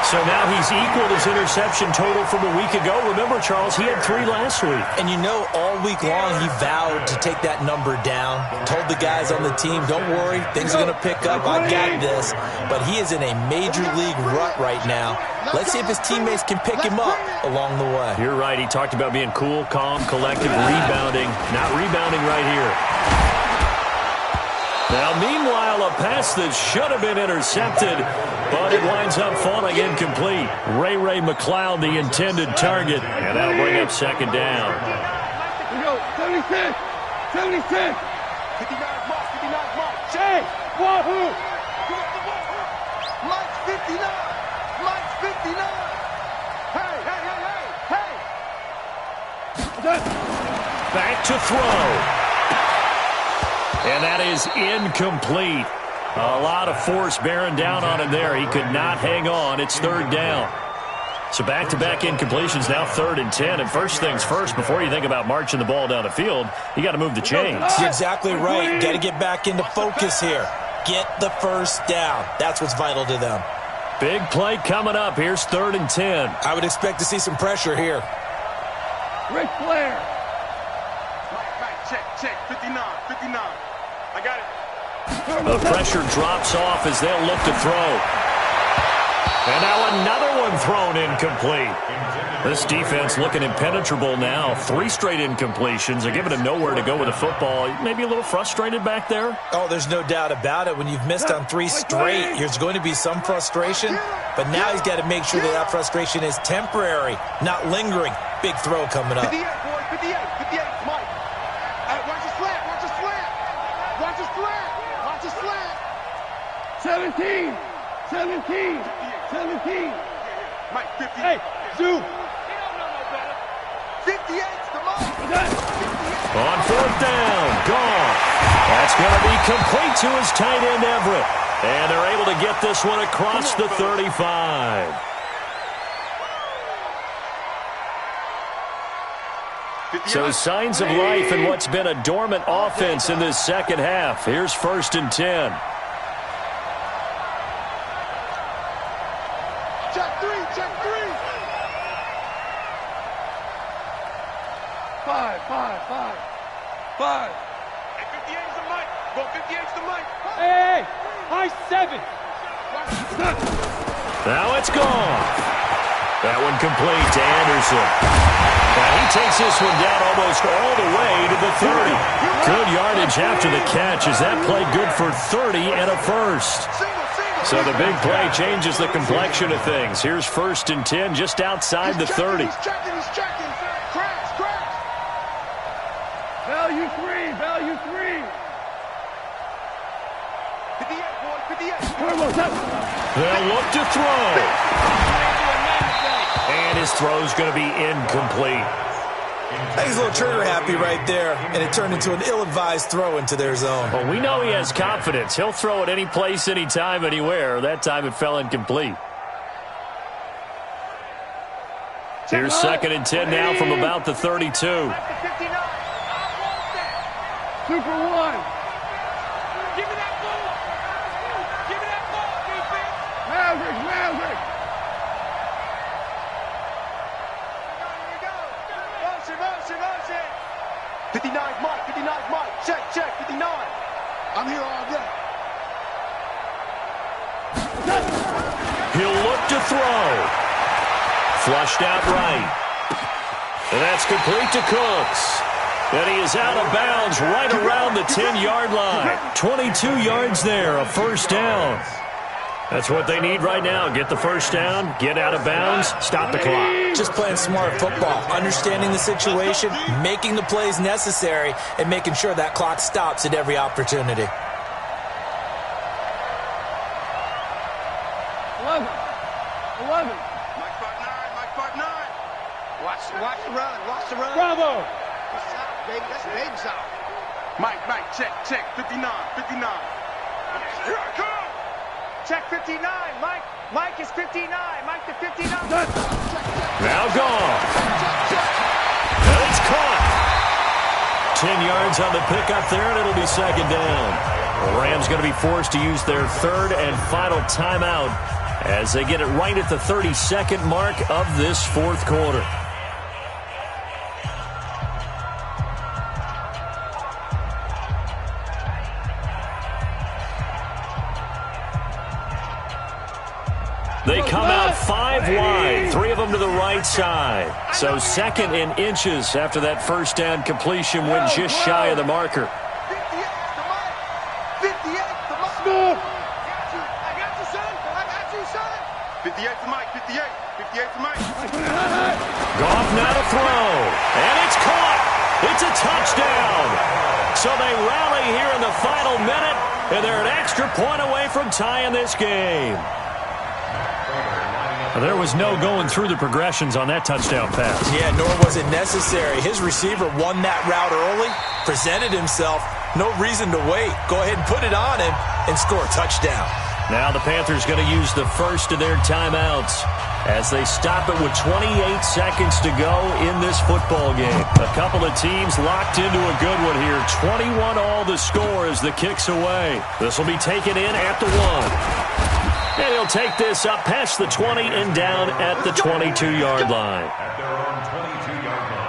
So now he's equaled his interception total from a week ago. Remember, Charles, he had 3 last week. And you know, all week long he vowed to take that number down. Told the guys on the team, don't worry, things are going to pick up. I got this. But he is in a major league rut right now. Let's see if his teammates can pick him up along the way. You're right. He talked about being cool, calm, collective, rebounding. Not rebounding right here. Now, meanwhile, a pass that should have been intercepted, but it winds up falling incomplete. Ray McCloud, the intended target, and that'll bring up 2nd down. We go, 76, 76. 59 Mike. Jay, wahoo! Mike's 59. Mike's 59. Hey. Back to throw. And that is incomplete. A lot of force bearing down on him there. He could not hang on. It's 3rd down. So back-to-back incompletions, now 3rd and 10. And first things first, before you think about marching the ball down the field, you got to move the chains. You're exactly right. Got to get back into focus here. Get the first down. That's what's vital to them. Big play coming up. Here's 3rd and 10. I would expect to see some pressure here. Ric Flair. Mike, check. 59. I got it. The pressure drops off as they'll look to throw. And now another one thrown incomplete. This defense looking impenetrable now. 3 straight incompletions. They're giving him nowhere to go with the football. Maybe a little frustrated back there? Oh, there's no doubt about it. When you've missed on 3 straight, there's going to be some frustration. But now he's got to make sure that frustration is temporary, not lingering. Big throw coming up. 58, boys. 58. 58. Mike. Watch your slant. 17. Mike, 50. Hey, zoom. 58's the most. On 4th down, gone. That's going to be complete to his tight end, Everett. And they're able to get this one across the 35. So signs of life in what's been a dormant offense in this 2nd half. Here's 1st and 10. Check three. 5. Hey, 58's the Mike. Go 58's the Mike. Hey, high 7. Now it's gone. That one complete to Anderson. Now he takes this one down almost all the way to the 30. Good yardage after the catch. Is that play good for 30 and a first? So the big play changes the complexion of things. Here's 1st and 10 just outside the 30. He's checking. Crash. Value 3. 58, boys. 58. They'll look to throw. And his throw's going to be incomplete. He's a little trigger happy right there, and it turned into an ill-advised throw into their zone. Well, we know he has confidence. He'll throw it any place, anytime, anywhere. That time it fell incomplete. Here's 2nd and 10 now from about the 32. Super 1. Give me that ball, defense. Maverick. Motion. 59's Mike. Check. 59. I'm here all day. He'll look to throw. Flushed out right. And that's complete to Cooks. And he is out of bounds right around the 10-yard line. 22 yards there, a first down. That's what they need right now. Get the first down, get out of bounds, stop the clock. Just playing smart football, understanding the situation, making the plays necessary, and making sure that clock stops at every opportunity. 11. Mike 5-9, Mike 5-9. Watch the run, watch the run. Bravo. That's out, baby. That's baby out. Mike, check. 59. Here I come. Check 59. Mike is 59. Mike to 59. Now gone. And it's caught. 10 yards on the pickup there, and it'll be second down. The Rams going to be forced to use their third and final timeout as they get it right at the 32nd mark of this fourth quarter. They come out 5 wide, 3 of them to the right side. So second in inches after that first down completion went just shy of the marker. 58 to Mike. I got you, son. 58 to Mike. 58 to Mike. Goff now to throw. And it's caught. It's a touchdown. So they rally here in the final minute, and they're an extra point away from tying this game. There was no going through the progressions on that touchdown pass. Yeah, nor was it necessary. His receiver won that route early, presented himself, no reason to wait. Go ahead and put it on him and score a touchdown. Now the Panthers going to use the first of their timeouts as they stop it with 28 seconds to go in this football game. A couple of teams locked into a good one here. 21 all the score as the kick's away. This will be taken in at the 1. And he'll take this up past the 20 and down at the 22-yard line. At their own 22-yard line.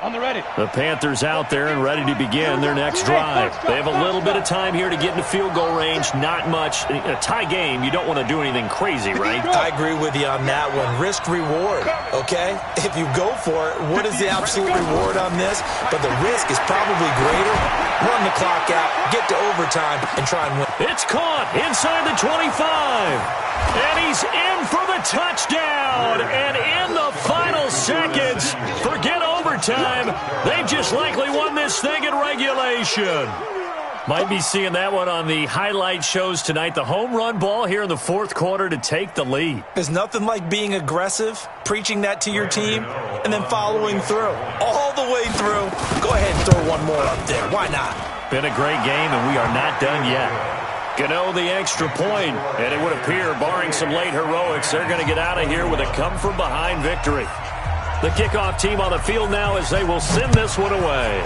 On the ready. The Panthers out there and ready to begin their next drive. They have a little bit of time here to get into field goal range. Not much. A tie game, you don't want to do anything crazy, right? I agree with you on that one. Risk reward, okay? If you go for it, what is the absolute reward on this? But the risk is probably greater. Run the clock out, get to overtime, and try and win. It's caught inside the 25. And he's in for the touchdown. And in the final seconds, forget overtime. They've just likely won this thing in regulation. Might be seeing that one on the highlight shows tonight. The home run ball here in the fourth quarter to take the lead. There's nothing like being aggressive, preaching that to your team, and then following through. All the way through. Go ahead and throw one more up there. Why not? Been a great game, and we are not done yet. Gano the extra point, and it would appear, barring some late heroics, they're going to get out of here with a come-from-behind victory. The kickoff team on the field now as they will send this one away.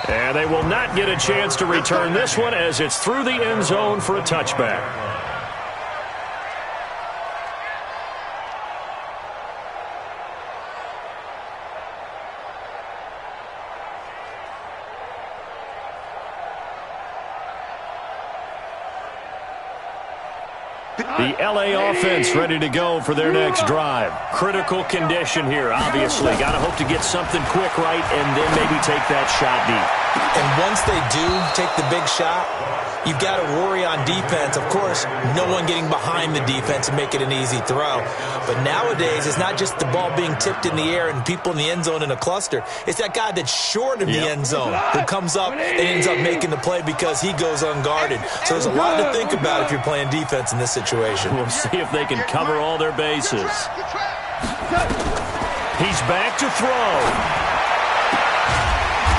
And they will not get a chance to return this one as it's through the end zone for a touchback. The LA offense ready to go for their next drive. Critical condition here, obviously. Got to hope to get something quick right and then maybe take that shot deep. And once they do take the big shot, you've got to worry on defense. Of course, no one getting behind the defense and make it an easy throw. But nowadays, it's not just the ball being tipped in the air and people in the end zone in a cluster. It's that guy that's short of the end zone who comes up and ends up making the play because he goes unguarded. So there's a lot to think about if you're playing defense in this situation. We'll see if they can cover all their bases. He's back to throw.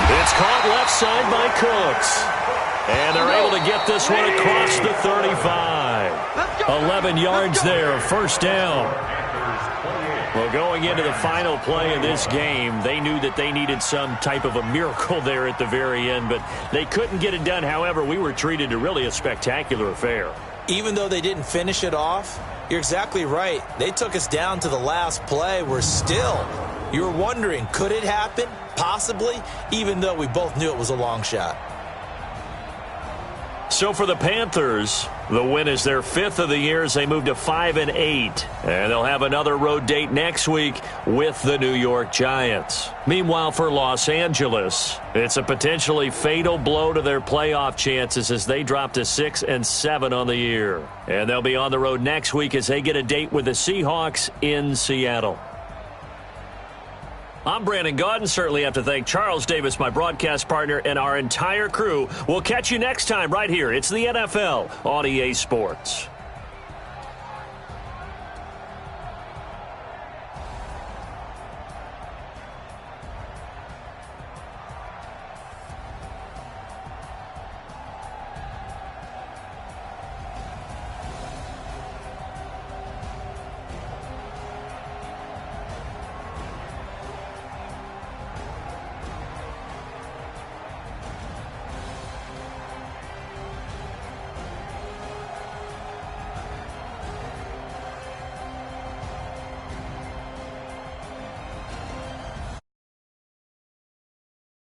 It's caught left side by Cooks. And they're able to get this one across the 35. 11 yards there, first down. Well, going into the final play of this game, they knew that they needed some type of a miracle there at the very end, but they couldn't get it done. However, we were treated to really a spectacular affair. even though they didn't finish it off, you're exactly right. They took us down to the last play. We're still, you were wondering, could it happen? Possibly, even though we both knew it was a long shot. So for the Panthers, the win is their 5th of the year as they move to 5-8. And they'll have another road date next week with the New York Giants. Meanwhile, for Los Angeles, it's a potentially fatal blow to their playoff chances as they drop to 6-7 on the year. And they'll be on the road next week as they get a date with the Seahawks in Seattle. I'm Brandon Gaudin. Certainly have to thank Charles Davis, my broadcast partner, and our entire crew. We'll catch you next time right here. It's the NFL on EA Sports.